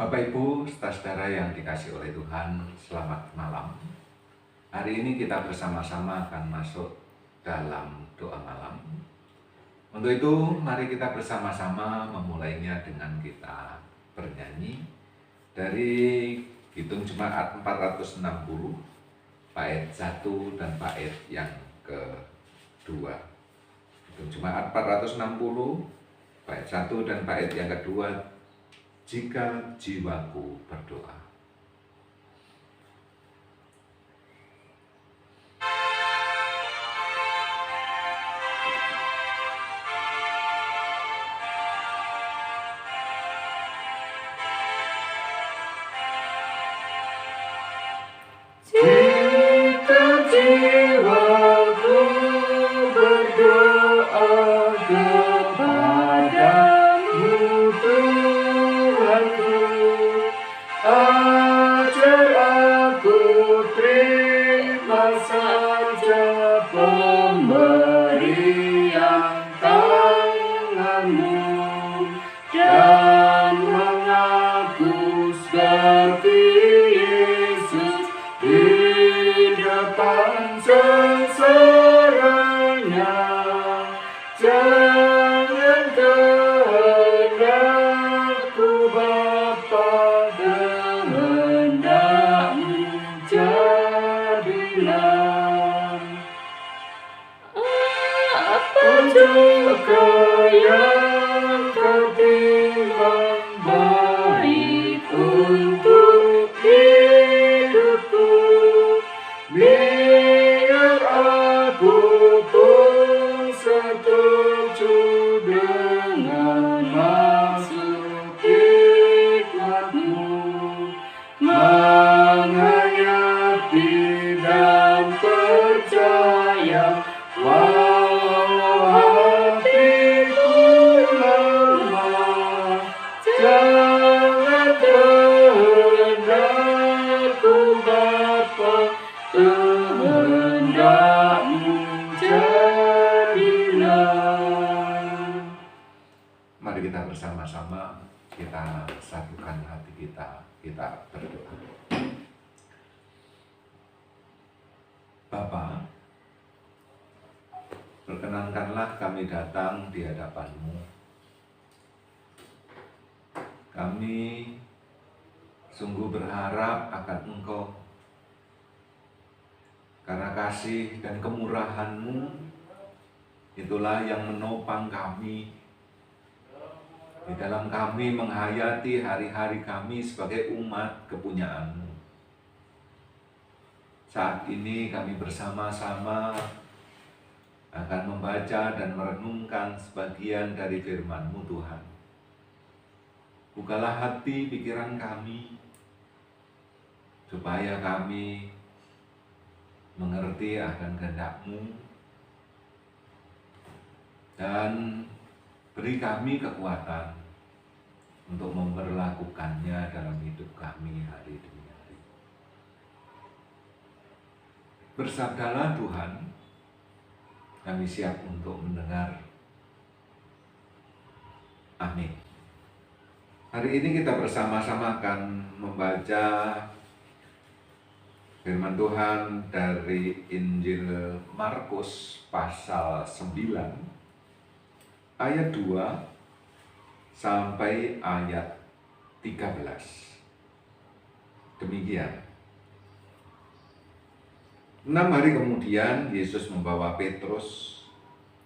Bapak Ibu, saudara yang dikasihi oleh Tuhan, selamat malam. Hari ini kita bersama-sama akan masuk dalam doa malam. Untuk itu, mari kita bersama-sama memulainya dengan kita bernyanyi dari Hitung Jemaat 460, bait 1 dan bait yang kedua. Hitung Jemaat 460, bait 1 dan bait yang kedua. Jika jiwaku berdoa. Jika jiwaku berdoa kepadamu Tuhanku, ajar aku terima saja pemberian tanganmu dan mengaku seperti Yesus di depan sengsaranya. Jangan kehendakku Bapa, kehendakmu jadilah. Apa juga yang kau timbang baik untuk hidupku, biar aku pun setuju dengan maksud hikmatmu, menghayati dan percaya walau hatiku lemah. Jangan kehendakku Bapa, kehendakmu jadilah. Mari kita bersama-sama, kita satukan hati kita berdoa. Bapa, perkenankanlah kami datang di hadapan-Mu. Kami sungguh berharap akan Engkau, karena kasih dan kemurahan-Mu itulah yang menopang kami di dalam kami menghayati hari-hari kami sebagai umat kepunyaan-Mu. Saat ini kami bersama-sama akan membaca dan merenungkan sebagian dari firman-Mu Tuhan. Bukalah hati pikiran kami, supaya kami mengerti akan kehendak-Mu, dan beri kami kekuatan untuk memperlakukannya dalam hidup kami hari demi hari. Bersabdalah Tuhan, kami siap untuk mendengar. Amin. Hari ini kita bersama-sama akan membaca firman Tuhan dari Injil Markus pasal 9 ayat 2 sampai ayat 13. Demikian. 6 hari kemudian Yesus membawa Petrus,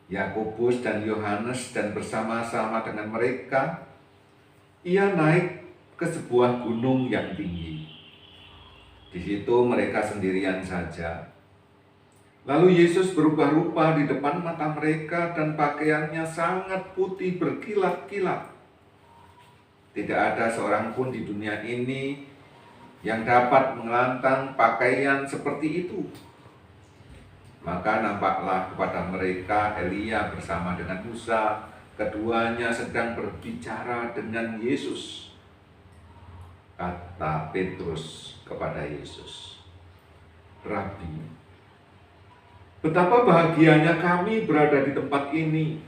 Yakobus dan Yohanes, dan bersama-sama dengan mereka Ia naik ke sebuah gunung yang tinggi. Di situ mereka sendirian saja. Lalu Yesus berubah rupa di depan mata mereka dan pakaiannya sangat putih berkilat-kilat. Tidak ada seorang pun di dunia ini yang dapat mengelantang pakaian seperti itu. Maka nampaklah kepada mereka Elia bersama dengan Musa. Keduanya sedang berbicara dengan Yesus. Kata Petrus kepada Yesus, Rabi, betapa bahagianya kami berada di tempat ini.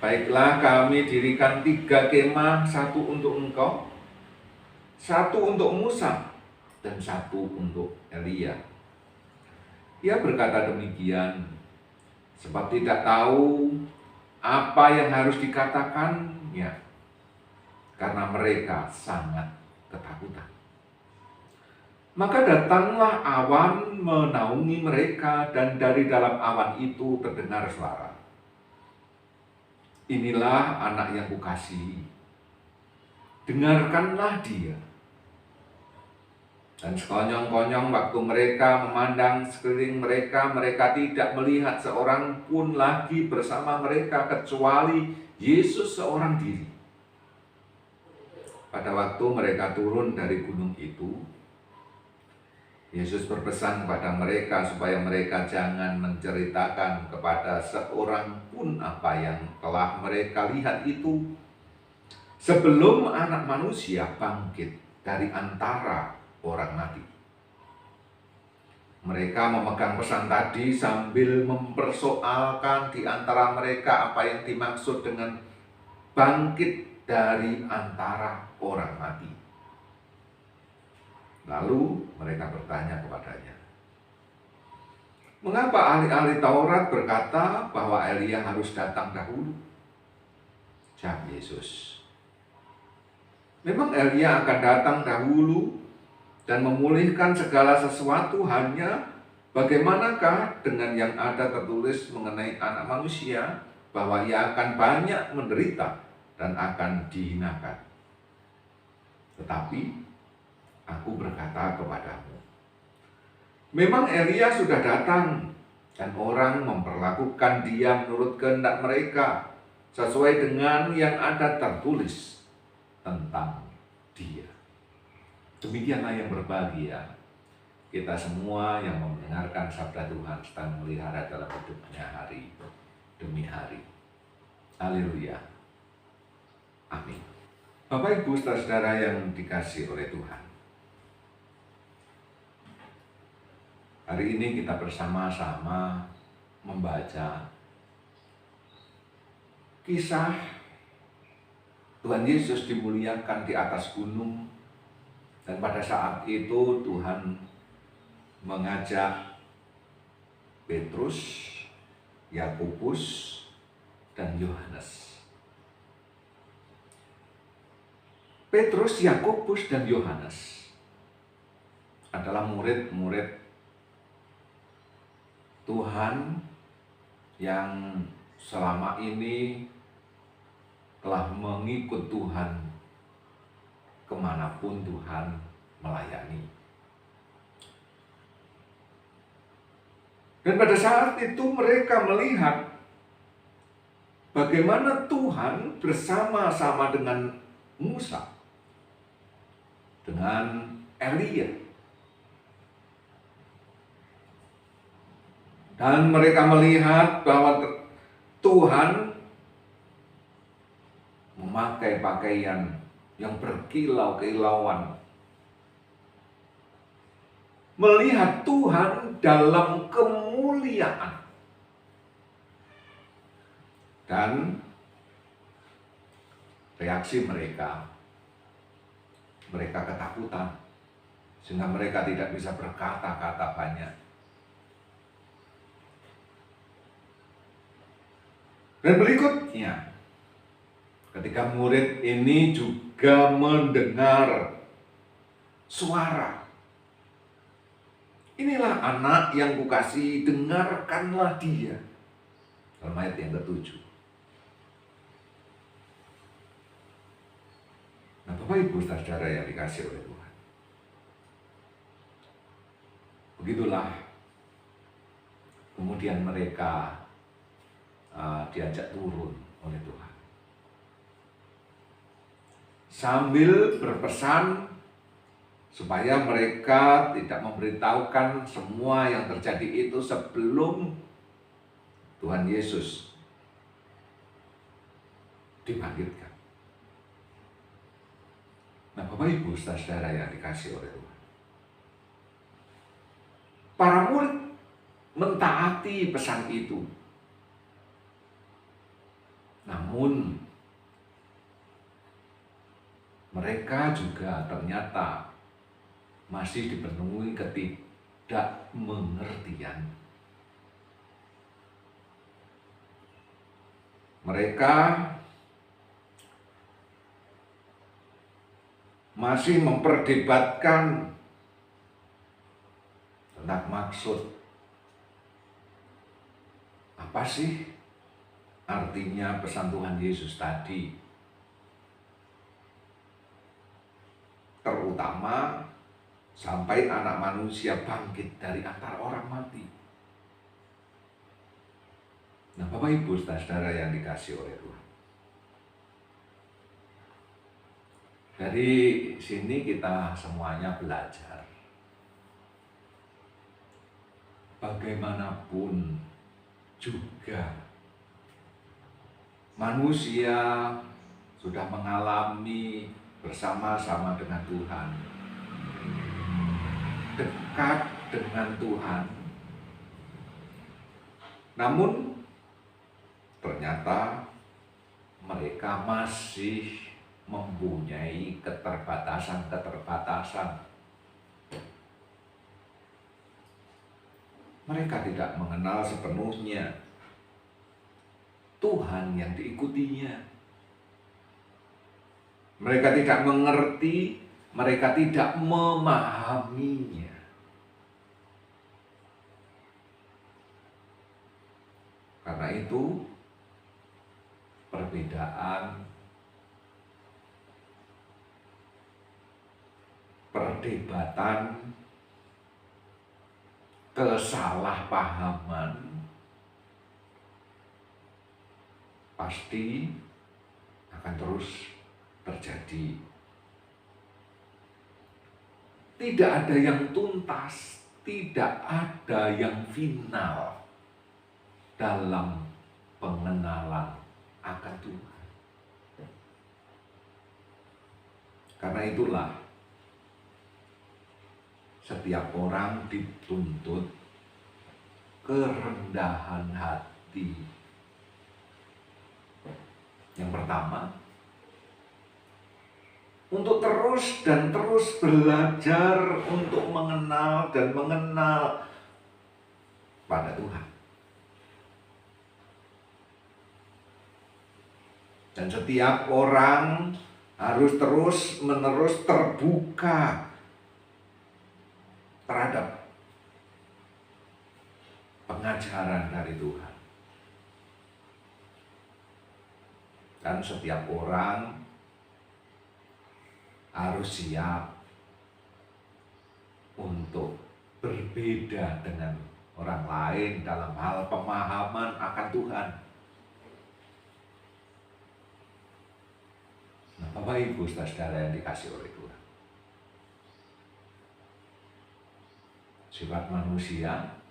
Baiklah, kami dirikan 3 kemah, 1 untuk engkau, satu untuk Musa dan satu untuk Elia. Ia berkata demikian sebab tidak tahu apa yang harus dikatakannya, karena mereka sangat ketakutan. Maka datanglah awan menaungi mereka, dan dari dalam awan itu terdengar suara, "Inilah anak yang kukasihi, dengarkanlah dia." Dan sekonyong-konyong waktu mereka memandang sekeliling mereka, mereka tidak melihat seorang pun lagi bersama mereka kecuali Yesus seorang diri. Pada waktu mereka turun dari gunung itu, Yesus berpesan kepada mereka supaya mereka jangan menceritakan kepada seorang pun apa yang telah mereka lihat itu, sebelum Anak Manusia bangkit dari antara orang mati. Mereka memegang pesan tadi sambil mempersoalkan di antara mereka apa yang dimaksud dengan bangkit dari antara orang mati. Lalu mereka bertanya kepadanya, "Mengapa ahli-ahli Taurat berkata bahwa Elia harus datang dahulu?" Jawab Yesus, "Memang Elia akan datang dahulu dan memulihkan segala sesuatu, hanya bagaimanakah dengan yang ada tertulis mengenai Anak Manusia, bahwa ia akan banyak menderita dan akan dihinakan. Tetapi aku berkata kepadamu, memang Elia sudah datang, dan orang memperlakukan dia menurut kehendak mereka, sesuai dengan yang ada tertulis tentang dia." Demikianlah yang berbahagia kita semua yang mendengarkan sabda Tuhan sedang melihara dalam hidupnya hari demi hari. Haleluya. Amin. Bapak Ibu saudara yang dikasihi oleh Tuhan, hari ini kita bersama-sama membaca kisah Tuhan Yesus dimuliakan di atas gunung. Dan pada saat itu Tuhan mengajak Petrus, Yakobus, dan Yohanes. Petrus, Yakobus, dan Yohanes adalah murid-murid Tuhan yang selama ini telah mengikut Tuhan kemanapun Tuhan melayani. Dan pada saat itu mereka melihat bagaimana Tuhan bersama-sama dengan Musa, dengan Elia. Dan mereka melihat bahwa Tuhan memakai pakaian yang berkilau-kilauan, melihat Tuhan dalam kemuliaan. Dan reaksi mereka ketakutan, sehingga mereka tidak bisa berkata-kata banyak. Dan berikutnya, ketika murid ini juga mendengar suara, "Inilah anak yang kukasihi, dengarkanlah dia." Dalam ayat yang ke-7. Nah, Bapak Ibu saudara yang dikasihi oleh Tuhan, begitulah kemudian mereka diajak turun oleh Tuhan, sambil berpesan supaya mereka tidak memberitahukan semua yang terjadi itu sebelum Tuhan Yesus dibangkitkan. Nah, Bapak Ibu saudara yang dikasihi oleh Tuhan, para murid mentaati pesan itu. Namun mereka juga ternyata masih dipenuhi ketidakmengertian. Mereka masih memperdebatkan tentang maksud apa sih artinya pesan Tuhan Yesus tadi, terutama sampai anak manusia bangkit dari antara orang mati. Nah, Bapak Ibu saudara yang dikasihi oleh Tuhan, dari sini kita semuanya belajar bagaimanapun juga manusia sudah mengalami bersama-sama dengan Tuhan, dekat dengan Tuhan, namun ternyata mereka masih mempunyai keterbatasan. Mereka tidak mengenal sepenuhnya Tuhan yang diikutinya. Mereka tidak mengerti, mereka tidak memahaminya. Karena itu, perbedaan, perdebatan, kesalahpahaman pasti akan terus terjadi. Tidak ada yang tuntas, tidak ada yang final dalam pengenalan akan Tuhan. Karena itulah setiap orang dituntut kerendahan hati. Yang pertama, untuk terus dan terus belajar untuk mengenal dan mengenal pada Tuhan. Dan setiap orang harus terus-menerus terbuka terhadap pengajaran dari Tuhan. Dan setiap orang harus siap untuk berbeda dengan orang lain dalam hal pemahaman akan Tuhan. Nah, Bapak Ibu saudara yang dikasihi oleh Tuhan, sifat manusia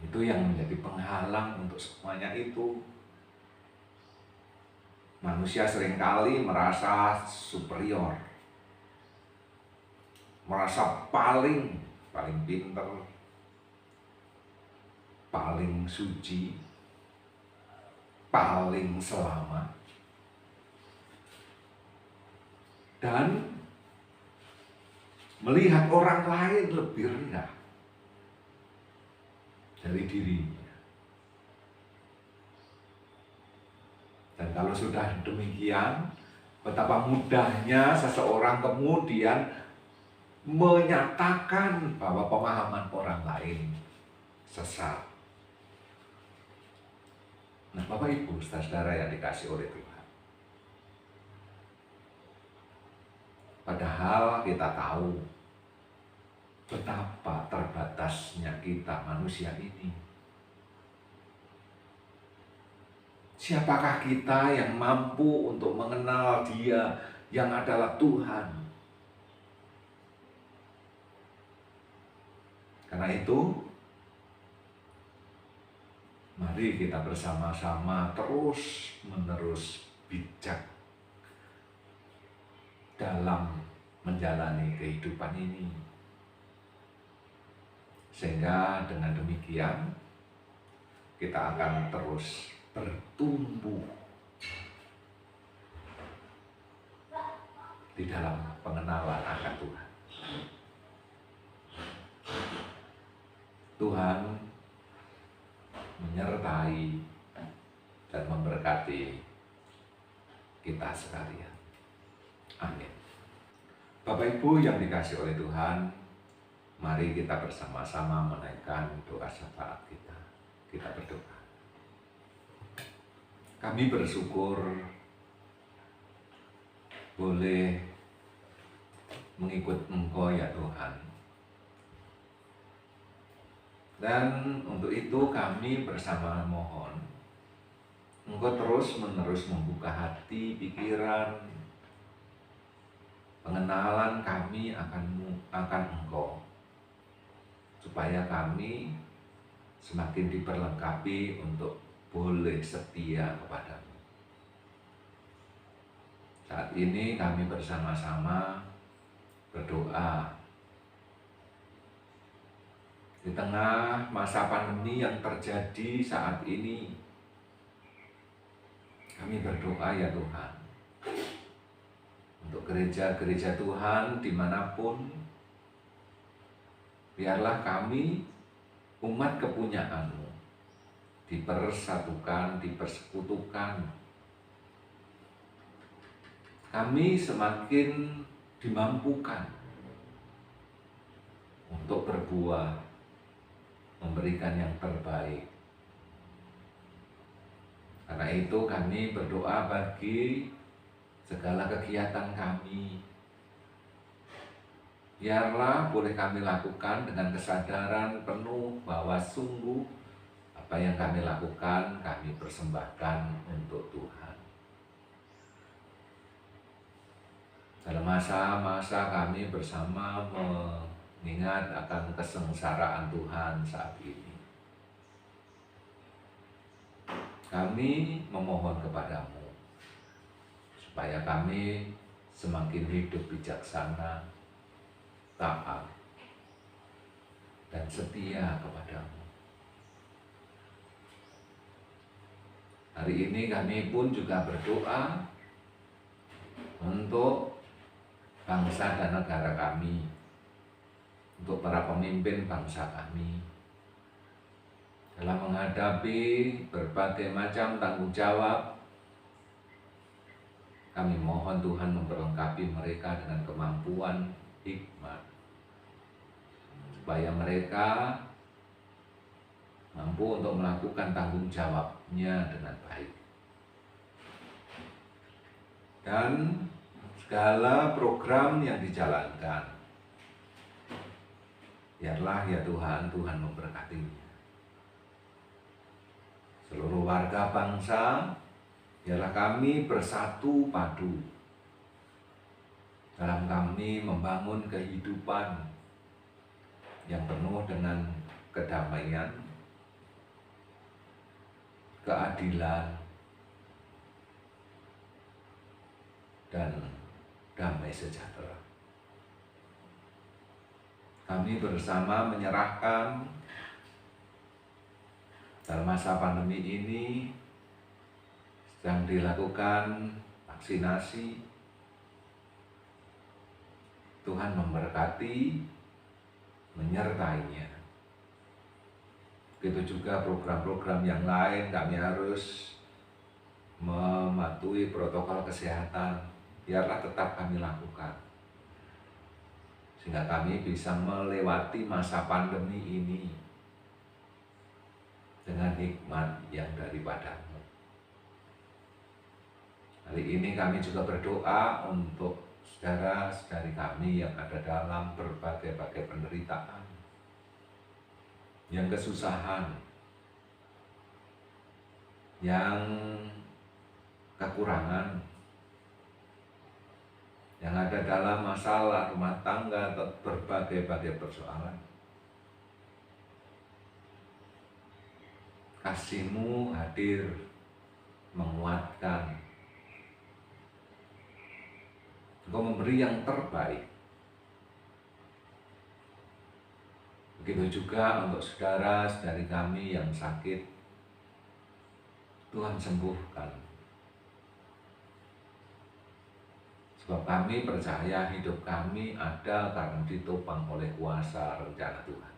itu yang menjadi penghalang untuk semuanya itu. Manusia seringkali merasa superior, merasa paling pintar, paling suci, paling selamat, dan melihat orang lain lebih rendah dari dirinya. Dan kalau sudah demikian, betapa mudahnya seseorang kemudian menyatakan bahwa pemahaman orang lain sesat. Nah, Bapak Ibu saudara yang dikasihi oleh Tuhan, padahal kita tahu betapa terbatasnya kita manusia ini. Siapakah kita yang mampu untuk mengenal Dia yang adalah Tuhan? Karena itu, mari kita bersama-sama terus-menerus bijak dalam menjalani kehidupan ini. Sehingga dengan demikian, kita akan terus bertumbuh di dalam pengenalan akan Tuhan. Tuhan menyertai dan memberkati kita sekalian. Amin. Bapak Ibu yang dikasihi oleh Tuhan, mari kita bersama-sama menaikkan doa syafaat kita. Kita berdoa. Kami bersyukur boleh mengikut Engkau ya Tuhan. Dan untuk itu kami bersama mohon Engkau terus-menerus membuka hati, pikiran, pengenalan kami akan Engkau, supaya kami semakin diperlengkapi untuk boleh setia kepadamu. Saat ini kami bersama-sama berdoa di tengah masa pandemi yang terjadi saat ini. Kami berdoa ya Tuhan, untuk gereja-gereja Tuhan dimanapun, biarlah kami umat kepunyaan-Mu dipersatukan, dipersekutukan. Kami semakin dimampukan untuk berbuah, memberikan yang terbaik. Karena itu kami berdoa bagi segala kegiatan kami. Biarlah boleh kami lakukan dengan kesadaran penuh bahwa sungguh apa yang kami lakukan, kami persembahkan untuk Tuhan. Dalam masa-masa kami bersama mengingat akan kesengsaraan Tuhan saat ini, kami memohon kepadamu supaya kami semakin hidup bijaksana, taat, dan setia kepadamu. Hari ini kami pun juga berdoa untuk bangsa dan negara kami, untuk para pemimpin bangsa kami, dalam menghadapi berbagai macam tanggung jawab. Kami mohon Tuhan memperlengkapi mereka dengan kemampuan, hikmat, supaya mereka mampu untuk melakukan tanggung jawabnya dengan baik. Dan segala program yang dijalankan, biarlah ya Tuhan, Tuhan memberkatinya. Seluruh warga bangsa, biarlah kami bersatu padu dalam kami membangun kehidupan yang penuh dengan kedamaian, keadilan, dan damai sejahtera. Kami bersama menyerahkan dalam masa pandemi ini sedang dilakukan vaksinasi. Tuhan memberkati, menyertainya. Begitu juga program-program yang lain, kami harus mematuhi protokol kesehatan. Biarlah tetap kami lakukan, sehingga kami bisa melewati masa pandemi ini dengan hikmat yang daripada-Mu. Hari ini kami juga berdoa untuk saudara-saudari kami yang ada dalam berbagai-bagai penderitaan, yang kesusahan, yang kekurangan, yang ada dalam masalah rumah tangga atau berbagai-bagai persoalan. Kasih-Mu hadir menguatkan. Engkau memberi yang terbaik. Begitu juga untuk saudara-saudari kami yang sakit, Tuhan sembuhkan. Sebab kami percaya hidup kami ada karena ditopang oleh kuasa rencana Tuhan.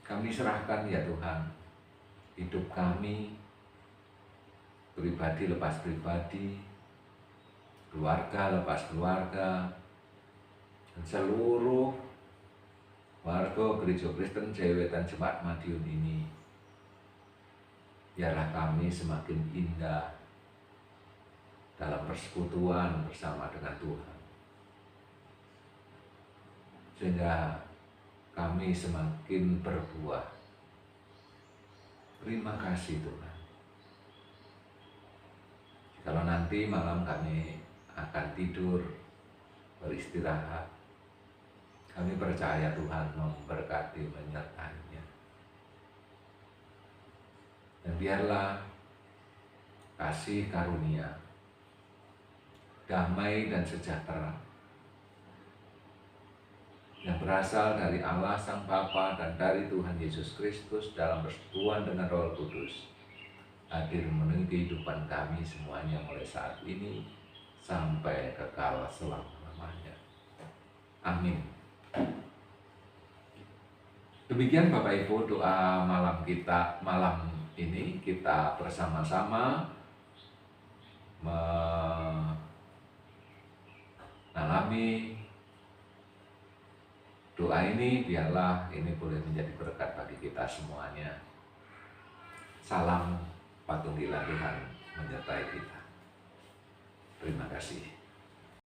Kami serahkan ya Tuhan, hidup kami, pribadi lepas pribadi, keluarga lepas keluarga, dan seluruh warga Gereja Kristen Jayawetan Jemaat Madiun ini. Biarlah kami semakin indah dalam persekutuan bersama dengan Tuhan, sehingga kami semakin berbuah. Terima kasih Tuhan. Kalau nanti malam kami akan tidur, beristirahat, kami percaya Tuhan memberkati, menyertainya. Dan biarlah kasih karunia, damai dan sejahtera yang berasal dari Allah Sang Bapa dan dari Tuhan Yesus Kristus dalam persekutuan dengan Roh Kudus hadir memenuhi kehidupan kami semuanya mulai saat ini sampai kekal selama-lamanya. Amin. Demikian Bapak Ibu doa malam ini kita bersama-sama mengalami doa ini. Biarlah ini boleh menjadi berkat bagi kita semuanya. Salam patunggilah Tuhan menyertai kita. Terima kasih.